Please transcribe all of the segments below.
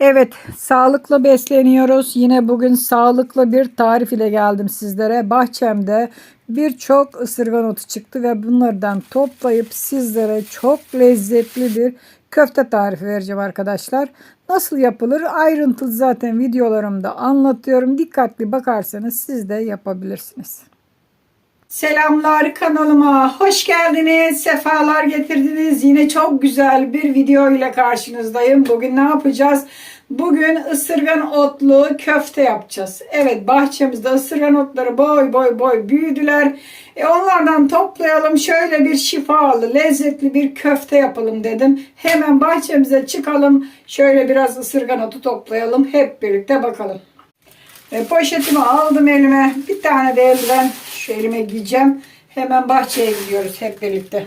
Evet, sağlıklı besleniyoruz. Yine bugün sağlıklı bir tarif ile geldim sizlere. Bahçemde birçok ısırgan otu çıktı ve bunlardan toplayıp sizlere çok lezzetli bir köfte tarifi vereceğim arkadaşlar. Nasıl yapılır? Ayrıntılı zaten videolarımda anlatıyorum. Dikkatli bakarsanız siz de yapabilirsiniz. Selamlar, kanalıma hoş geldiniz, sefalar getirdiniz. Yine çok güzel bir video ile karşınızdayım. Bugün ne yapacağız? Bugün ısırgan otlu köfte yapacağız. Evet, bahçemizde ısırgan otları boy büyüdüler. Onlardan toplayalım, şöyle bir şifalı, lezzetli bir köfte yapalım dedim. Hemen bahçemize çıkalım, şöyle biraz ısırgan otu toplayalım, hep birlikte bakalım. Poşetimi aldım elime. Bir tane de eldiven şu elime giyeceğim. Hemen bahçeye gidiyoruz hep birlikte.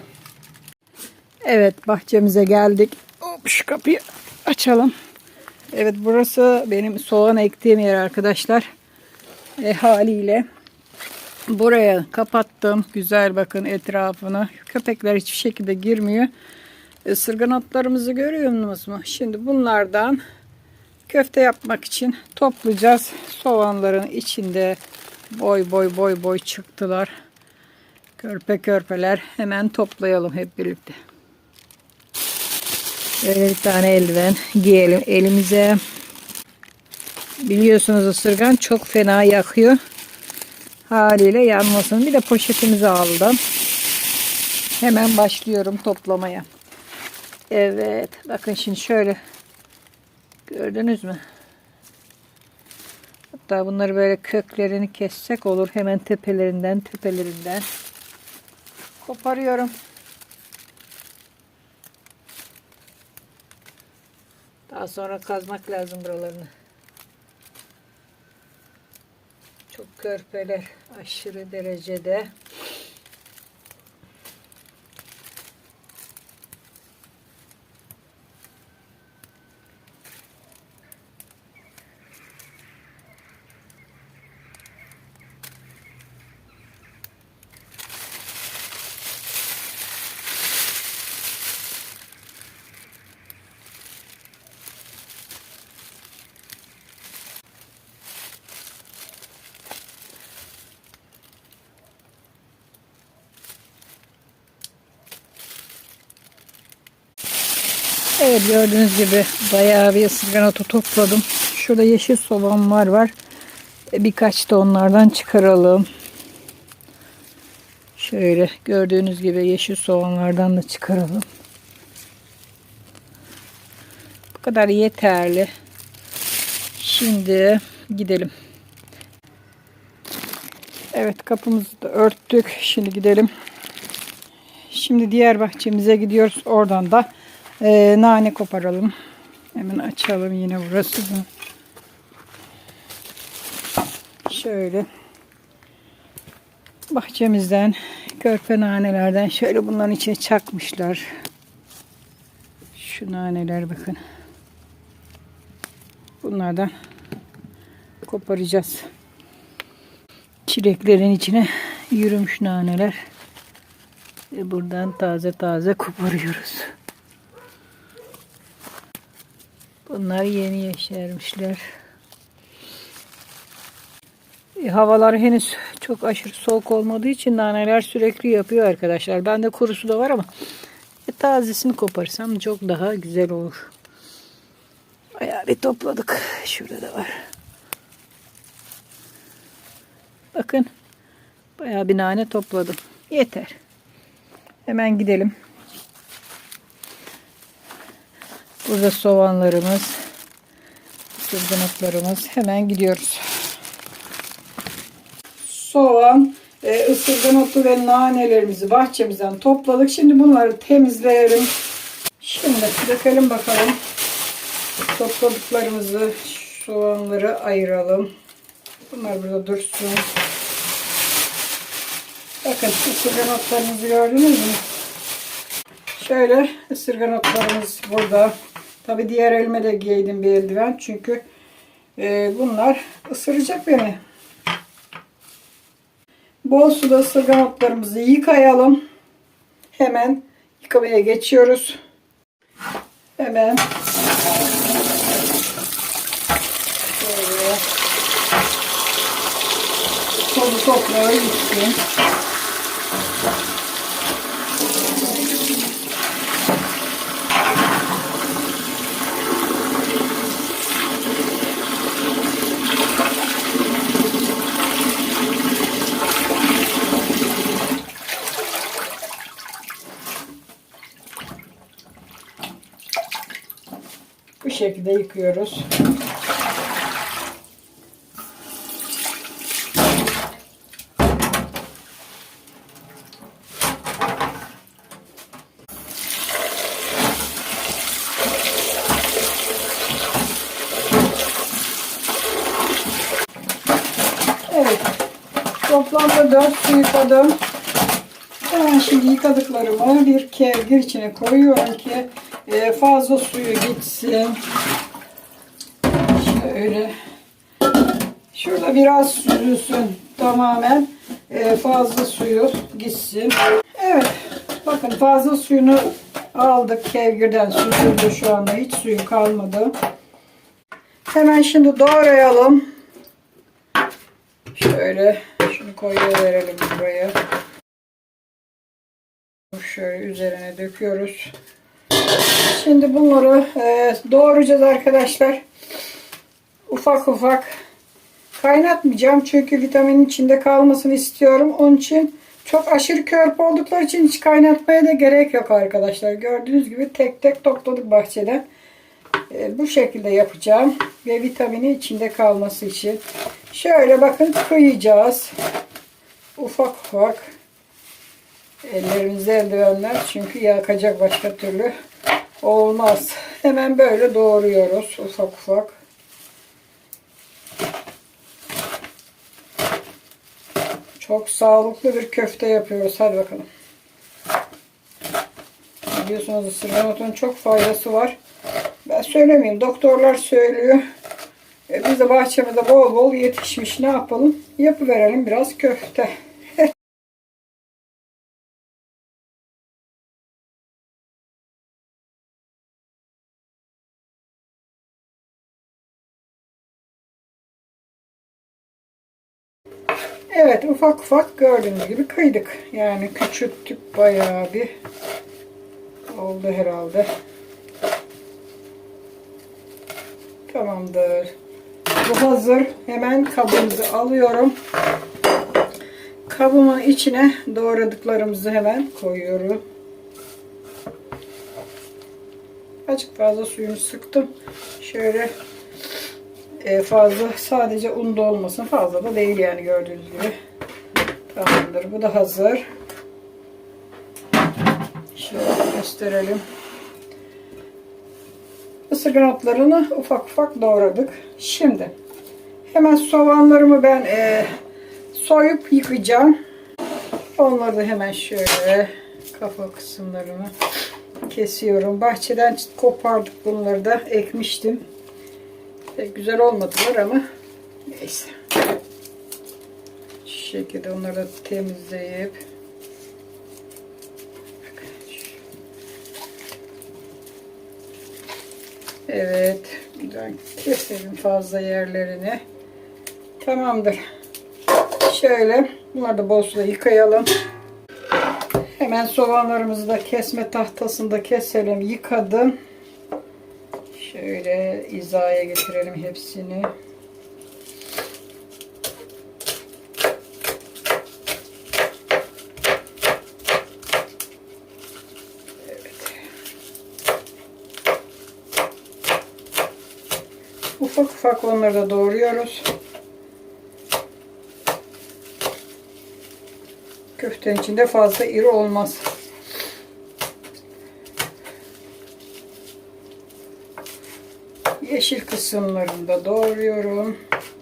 Evet, bahçemize geldik. Hop, şu kapıyı açalım. Evet, burası benim soğan ektiğim yer arkadaşlar. Haliyle buraya kapattım. Güzel, bakın etrafını. Köpekler hiçbir şekilde girmiyor. Isırgan otlarımızı görüyor musunuz? Şimdi bunlardan köfte yapmak için toplayacağız. Soğanların içinde boy çıktılar. Körpe körpeler. Hemen toplayalım hep birlikte. Böyle bir tane eldiven giyelim elimize. Biliyorsunuz ısırgan çok fena yakıyor. Haliyle yanmasın. Bir de poşetimizi aldım. Hemen başlıyorum toplamaya. Evet. Bakın şimdi şöyle. Gördünüz mü? Hatta bunları böyle köklerini kessek olur. Hemen tepelerinden koparıyorum. Daha sonra kazmak lazım buralarını. Çok körpeler aşırı derecede. Evet, gördüğünüz gibi bayağı bir ısırgan otu topladım. Şurada yeşil soğanlar var. Birkaç da onlardan çıkaralım. Şöyle gördüğünüz gibi yeşil soğanlardan da çıkaralım. Bu kadar yeterli. Şimdi gidelim. Evet, kapımızı da örttük. Şimdi gidelim. Şimdi diğer bahçemize gidiyoruz. Oradan da nane koparalım. Hemen açalım yine burası. Şöyle bahçemizden körpe nanelerden şöyle bunların içine çakmışlar. Şu naneler bakın. Bunlardan koparacağız. Çileklerin içine yürümüş naneler. Ve buradan taze koparıyoruz. Bunlar yeni yeşermişler. Havalar henüz çok aşırı soğuk olmadığı için naneler sürekli yapıyor arkadaşlar. Bende kurusu da var ama tazesini koparsam çok daha güzel olur. Bayağı bir topladık. Şurada da var. Bakın. Bayağı bir nane topladım. Yeter. Hemen gidelim. Burada soğanlarımız, ısırganotlarımız. Hemen gidiyoruz. Soğan, ısırganotu ve nanelerimizi bahçemizden topladık. Şimdi bunları temizleyelim. Şimdi dökelim bakalım. Topladıklarımızı, soğanları ayıralım. Bunlar burada dursun. Bakın ısırganotlarımızı gördünüz mü? Şöyle ısırganotlarımız burada. Tabi diğer elime de giydim bir eldiven. Çünkü bunlar ısıracak beni. Bol suda ısırganotlarımızı yıkayalım. Hemen yıkamaya geçiyoruz. Hemen toprağı gitsin. Bu şekilde yıkıyoruz. Evet. Toplamda 4 su yıkadım. Ben şimdi yıkadıklarımı bir kevgir içine koyuyorum ki fazla suyu gitsin. Şöyle. Şurada biraz süzülsün tamamen. Fazla suyu gitsin. Evet. Bakın fazla suyunu aldık. Kevgirden süzüldü şu anda. Hiç suyu kalmadı. Hemen şimdi doğrayalım. Şöyle şunu koyuverelim buraya. Şöyle üzerine döküyoruz. Şimdi bunları doğrayacağız arkadaşlar. Ufak ufak kaynatmayacağım çünkü vitaminin içinde kalmasını istiyorum. Onun için çok aşırı körp oldukları için hiç kaynatmaya da gerek yok arkadaşlar. Gördüğünüz gibi tek tek topladık bahçeden. Bu şekilde yapacağım ve vitamini içinde kalması için. Şöyle bakın kıyacağız. Ufak ufak. Ellerimizde eldivenler çünkü yakacak, başka türlü olmaz. Hemen böyle doğruyoruz ufak ufak. Çok sağlıklı bir köfte yapıyoruz. Hadi bakalım. Biliyorsunuz ısırgan otunun çok faydası var. Ben söylemeyeyim. Doktorlar söylüyor. Biz de bahçemizde bol bol yetişmiş. Ne yapalım? Yapıverelim biraz köfte. Evet, ufak ufak gördüğünüz gibi kıydık. Yani küçülttük, bayağı bir oldu herhalde. Tamamdır. Bu hazır. Hemen kabımızı alıyorum. Kabımın içine doğradıklarımızı hemen koyuyorum. Azıcık fazla suyunu sıktım. Şöyle fazla, sadece un da olmasın, fazla da değil yani, gördüğünüz gibi. Tamamdır. Bu da hazır. Şöyle gösterelim. Isırgan otlarını ufak ufak doğradık. Şimdi hemen soğanlarımı ben soyup yıkayacağım. Onları da hemen şöyle kafa kısımlarını kesiyorum. Bahçeden kopardık, bunları da ekmiştim. Güzel olmadılar ama neyse. Şu şekilde onları da temizleyip evet, buradan keselim fazla yerlerini. Tamamdır. Şöyle bunları da bol suda yıkayalım. Hemen soğanlarımızı da kesme tahtasında keselim. Yıkadım. Şöyle hizaya getirelim hepsini. Evet. Ufak ufak onları da doğruyoruz. Köftenin içinde fazla iri olmaz. Yeşil kısımlarını da doğruyorum.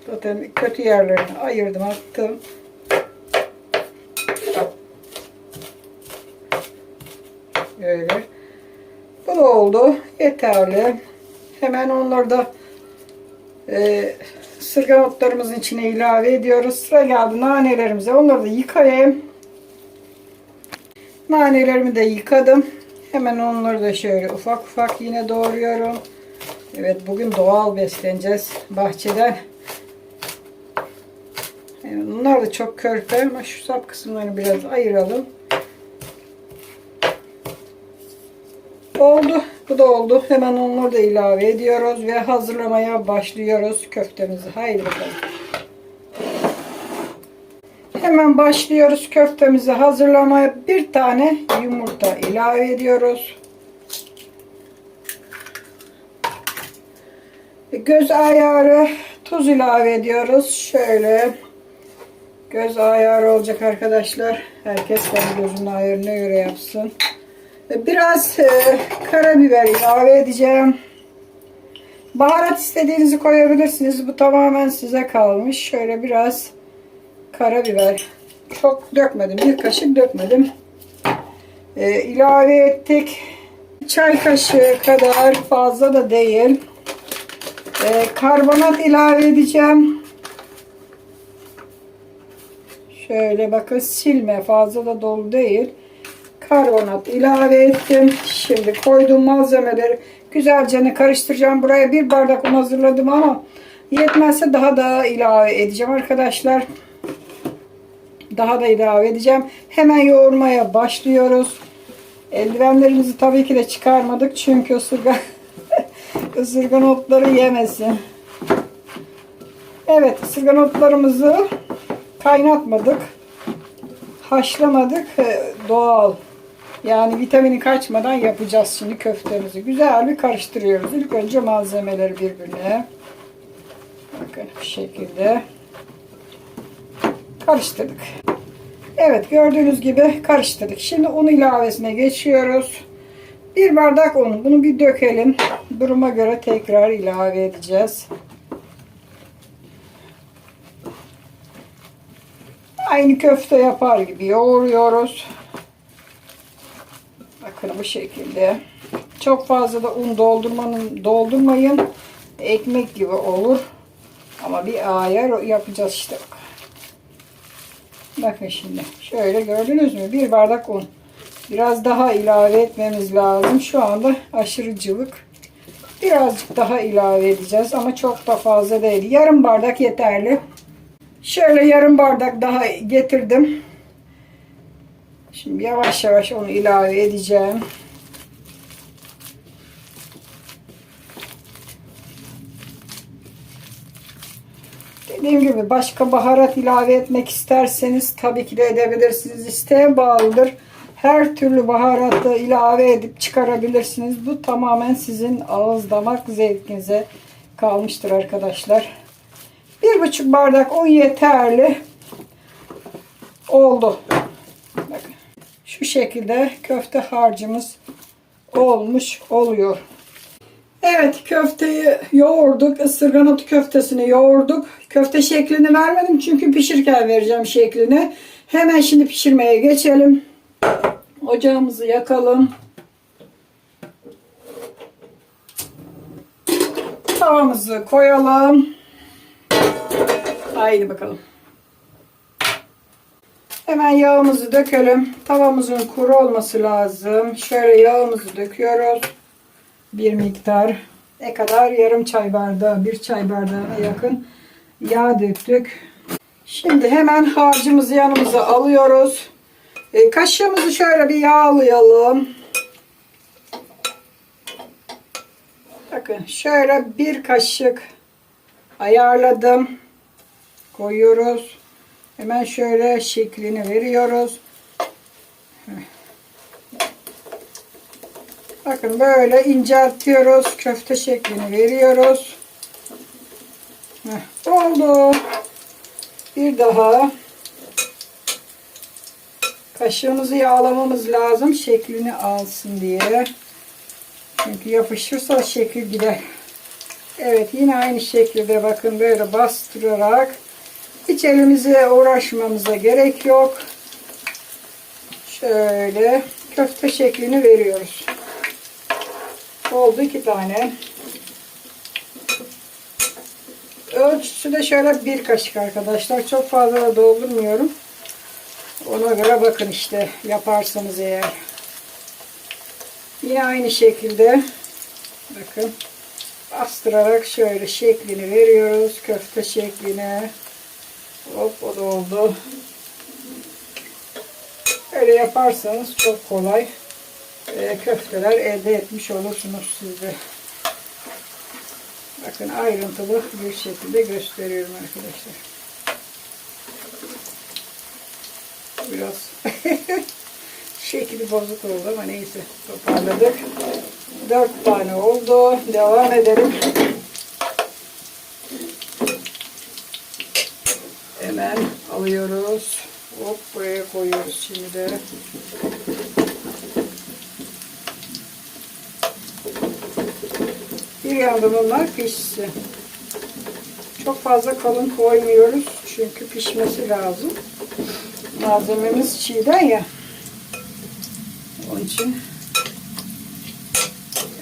Zaten kötü yerlerini ayırdım, attım. Böyle. Bu da oldu. Yeterli. Hemen onları da ısırgan otlarımızın içine ilave ediyoruz. Sıra geldi nanelerimize. Onları da yıkayayım. Nanelerimi de yıkadım. Hemen onları da şöyle ufak ufak yine doğruyorum. Evet, bugün doğal besleneceğiz bahçeden. Yani bunlar da çok körpe ama şu sap kısımlarını biraz ayıralım. Oldu. Bu da oldu. Hemen onları da ilave ediyoruz ve hazırlamaya başlıyoruz köftemizi. Haydi bakalım. Hemen başlıyoruz köftemizi hazırlamaya. Bir tane yumurta ilave ediyoruz. Göz ayarı tuz ilave ediyoruz. Şöyle göz ayarı olacak arkadaşlar. Herkes kendi gözünün ayarına göre yapsın. Biraz karabiber ilave edeceğim. Baharat istediğinizi koyabilirsiniz. Bu tamamen size kalmış. Şöyle biraz karabiber. Çok dökmedim. Bir kaşık dökmedim. İlave ettik. Çay kaşığı kadar, fazla da değil. Karbonat ilave edeceğim. Şöyle bakın, silme, fazla da dolu değil. Karbonat ilave ettim. Şimdi koyduğum malzemeleri güzelce karıştıracağım. Buraya bir bardak un hazırladım ama yetmezse daha da ilave edeceğim arkadaşlar. Daha da ilave edeceğim. Hemen yoğurmaya başlıyoruz. Eldivenlerimizi tabii ki de çıkarmadık çünkü ısırgan otları yemesin. Evet, ısırgan otlarımızı kaynatmadık. Haşlamadık. Doğal. Yani vitamini kaçmadan yapacağız şimdi köftemizi. Güzel bir karıştırıyoruz. İlk önce malzemeleri birbirine. Bakın bu şekilde karıştırdık. Evet, gördüğünüz gibi karıştırdık. Şimdi un ilavesine geçiyoruz. Bir bardak un. Bunu bir dökelim. Duruma göre tekrar ilave edeceğiz. Aynı köfte yapar gibi yoğuruyoruz. Bakın bu şekilde. Çok fazla da un doldurmayın. Ekmek gibi olur. Ama bir ayar yapacağız işte. Bakın şimdi. Şöyle gördünüz mü? Bir bardak un. Biraz daha ilave etmemiz lazım. Şu anda aşırı cıvık. Birazcık daha ilave edeceğiz. Ama çok da fazla değil. Yarım bardak yeterli. Şöyle yarım bardak daha getirdim. Şimdi yavaş yavaş onu ilave edeceğim. Dediğim gibi başka baharat ilave etmek isterseniz tabii ki de edebilirsiniz. İsteğe bağlıdır. Her türlü baharatı ilave edip çıkarabilirsiniz. Bu tamamen sizin ağız damak zevkinize kalmıştır arkadaşlar. 1,5 bardak un yeterli. Oldu. Bakın. Şu şekilde köfte harcımız olmuş oluyor. Evet, köfteyi yoğurduk. Isırgan otu köftesini yoğurduk. Köfte şeklini vermedim çünkü pişirken vereceğim şeklini. Hemen şimdi pişirmeye geçelim. Ocağımızı yakalım. Tavamızı koyalım. Haydi bakalım. Hemen yağımızı dökelim. Tavamızın kuru olması lazım. Şöyle yağımızı döküyoruz. Bir miktar. Ne kadar? Yarım çay bardağı, bir çay bardağına yakın yağ döktük. Şimdi hemen harcımızı yanımıza alıyoruz. Kaşığımızı şöyle bir yağlayalım. Bakın şöyle bir kaşık ayarladım. Koyuyoruz. Hemen şöyle şeklini veriyoruz. Bakın böyle inceltiyoruz. Köfte şeklini veriyoruz. Oldu. Bir daha kaşığımızı yağlamamız lazım. Şeklini alsın diye. Çünkü yapışırsa şekil gider. Evet, yine aynı şekilde bakın böyle bastırarak hiç elimize uğraşmamıza gerek yok. Şöyle köfte şeklini veriyoruz. Oldu 2 tane. Ölçüsü de şöyle 1 kaşık arkadaşlar. Çok fazla da doldurmuyorum. Ona göre bakın işte yaparsanız eğer. Yine aynı şekilde bakın bastırarak şöyle şeklini veriyoruz. Köfte şekline. Hop, o da oldu. Öyle yaparsanız çok kolay köfteler elde etmiş olursunuz siz de. Bakın ayrıntılı bir şekilde gösteriyorum arkadaşlar. Biraz şekli bozuk oldu ama neyse, toparladık. 4 tane oldu. Devam edelim. Hemen alıyoruz. Hop, buraya koyuyoruz şimdi de. Bir yandan onlar pişsin. Çok fazla kalın koymuyoruz. Çünkü pişmesi lazım. Malzememiz çiğden ya. Onun için.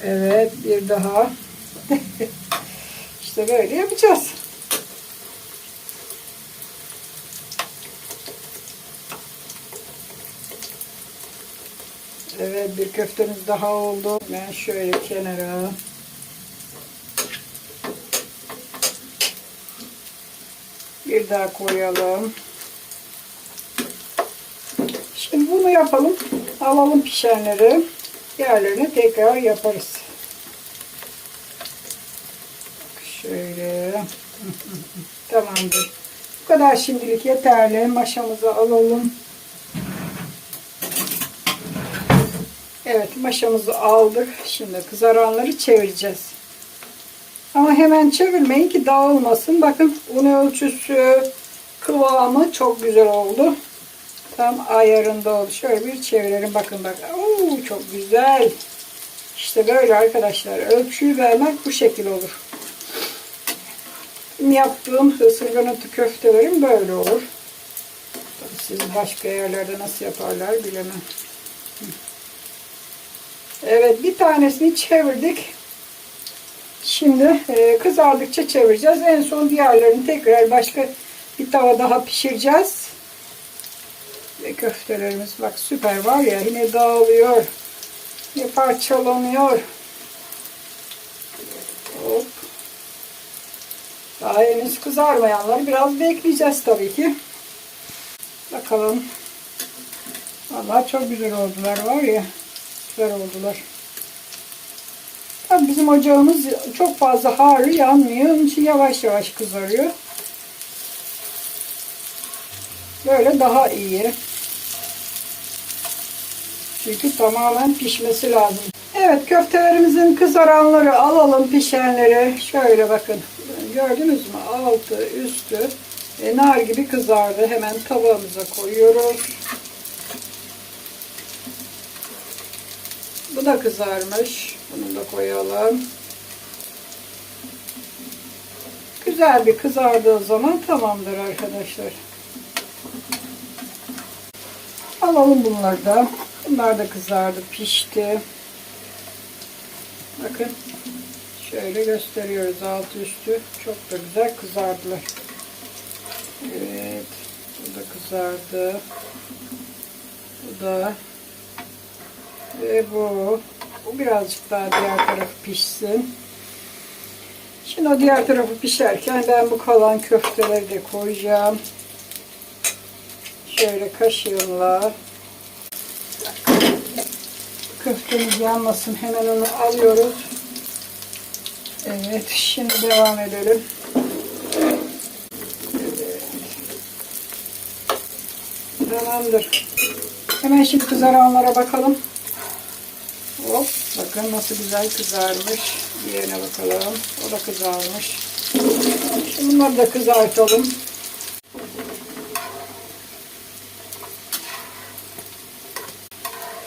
Evet, bir daha. İşte böyle yapacağız. Evet, bir köftemiz daha oldu. Ben şöyle kenara. Bir daha koyalım. Şimdi bunu yapalım. Alalım pişenleri. Diğerlerini tekrar yaparız. Şöyle. Tamamdır. Bu kadar şimdilik yeterli. Maşamızı alalım. Evet, maşamızı aldık. Şimdi kızaranları çevireceğiz. Ama hemen çevirmeyin ki dağılmasın. Bakın, un ölçüsü, kıvamı çok güzel oldu. Tam ayarında oldu. Şöyle bir çevirelim. Bakın bak. Oo, çok güzel. İşte böyle arkadaşlar. Ölçüyü vermek bu şekil olur. Yaptığım ısırgan otu köftelerim böyle olur. Tabii siz başka yerlerde nasıl yaparlar bilemem. Evet, bir tanesini çevirdik. Şimdi kızardıkça çevireceğiz. En son diğerlerini tekrar başka bir tava daha pişireceğiz. Ve köftelerimiz bak süper var ya, yine dağılıyor. Yine parçalanıyor. Hop. Daha henüz kızarmayanlar biraz bekleyeceğiz tabii ki. Bakalım. Vallahi çok güzel oldular var ya. Süper oldular. Tabii bizim ocağımız çok fazla harlı yanmıyor. Onun için yavaş yavaş kızarıyor. Böyle daha iyi. Çünkü tamamen pişmesi lazım. Evet, köftelerimizin kızaranları alalım, pişenleri. Şöyle bakın. Gördünüz mü? Altı, üstü nar gibi kızardı. Hemen tavamıza koyuyoruz. Bu da kızarmış. Bunu da koyalım. Güzel bir kızardığı zaman tamamdır arkadaşlar. Alalım bunları da. Bunlar da kızardı, pişti. Bakın. Şöyle gösteriyoruz altı üstü. Çok da güzel kızardılar. Evet. Bu da kızardı. Bu da. Ve bu. Bu birazcık daha diğer tarafı pişsin. Şimdi o diğer tarafı pişerken ben bu kalan köfteleri de koyacağım. Şöyle kaşığımla. Köftemiz yanmasın. Hemen onu alıyoruz. Evet. Şimdi devam edelim. Evet. Tamamdır. Hemen şimdi kızaranlara bakalım. Hop. Bakın nasıl güzel kızarmış. Diğerine bakalım. O da kızarmış. Şimdi bunları da kızartalım.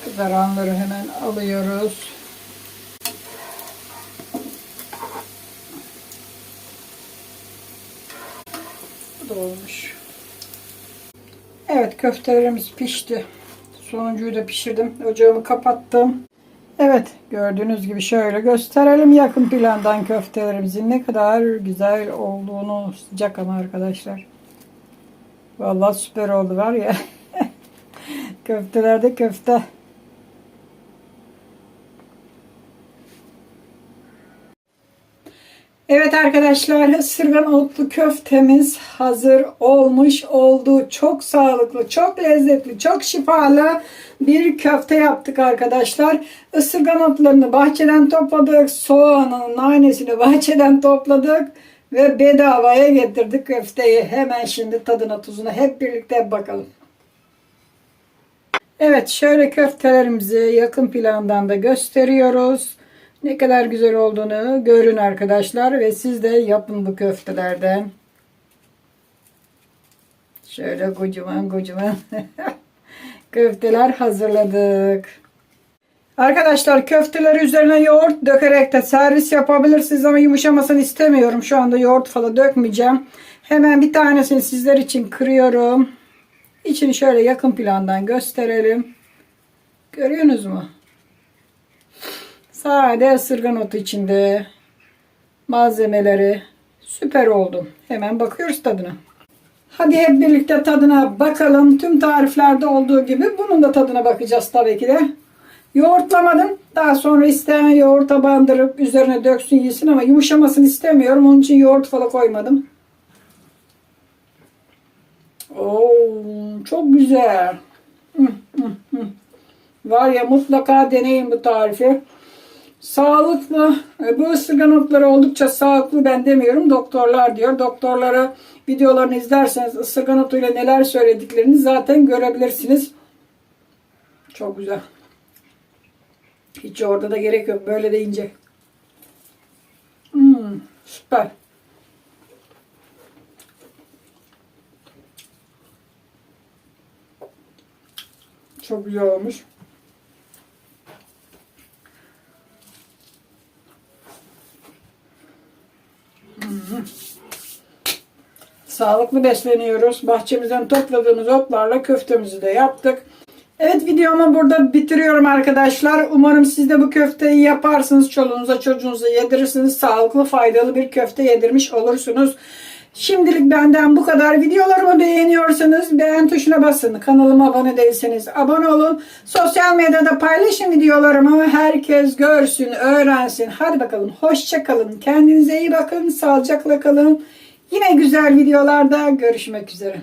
Kızaranları hemen alıyoruz. Bu da olmuş. Evet, köftelerimiz pişti. Sonuncuyu da pişirdim. Ocağımı kapattım. Evet, gördüğünüz gibi şöyle gösterelim yakın plandan köftelerimizin ne kadar güzel olduğunu. Sıcak ama arkadaşlar. Vallahi süper oldu var ya. Köftelerde köfte. Evet arkadaşlar, ısırgan otlu köftemiz hazır olmuş oldu. Çok sağlıklı, çok lezzetli, çok şifalı bir köfte yaptık arkadaşlar. Isırgan otlarını bahçeden topladık. Soğanın, nanesini bahçeden topladık. Ve bedavaya getirdik köfteyi. Hemen şimdi tadına tuzuna hep birlikte bakalım. Evet, şöyle köftelerimizi yakın plandan da gösteriyoruz. Ne kadar güzel olduğunu görün arkadaşlar ve siz de yapın bu köftelerden. Şöyle kocaman kocaman köfteler hazırladık. Arkadaşlar, köfteleri üzerine yoğurt dökerek de servis yapabilirsiniz ama yumuşamasını istemiyorum. Şu anda yoğurt falan dökmeyeceğim. Hemen bir tanesini sizler için kırıyorum. İçini şöyle yakın plandan gösterelim. Görüyorsunuz mu? Sade ısırgan otu içinde. Malzemeleri süper oldu. Hemen bakıyoruz tadına. Hadi hep birlikte tadına bakalım. Tüm tariflerde olduğu gibi bunun da tadına bakacağız tabii ki de. Yoğurtlamadım. Daha sonra isteyen yoğurta bandırıp üzerine döksün yesin ama yumuşamasını istemiyorum. Onun için yoğurt falan koymadım. Oo, çok güzel. Var ya, mutlaka deneyin bu tarifi. Sağlıklı. Bu ısırgan otları oldukça sağlıklı, ben demiyorum. Doktorlar diyor. Doktorlara videolarını izlerseniz ısırgan otuyla neler söylediklerini zaten görebilirsiniz. Çok güzel. Hiç orada da gerek yok. Böyle deyince. Süper. Çok güzel olmuş. Sağlıklı besleniyoruz. Bahçemizden topladığımız otlarla köftemizi de yaptık. Evet, videomu burada bitiriyorum arkadaşlar. Umarım siz de bu köfteyi yaparsınız. Çoluğunuza çocuğunuza yedirirsiniz. Sağlıklı, faydalı bir köfte yedirmiş olursunuz. Şimdilik benden bu kadar. Videolarımı beğeniyorsanız beğen tuşuna basın. Kanalıma abone değilseniz abone olun. Sosyal medyada paylaşın videolarımı. Herkes görsün, öğrensin. Hadi bakalım. Hoşça kalın. Kendinize iyi bakın. Sağlıcakla kalın. Yine güzel videolarda görüşmek üzere.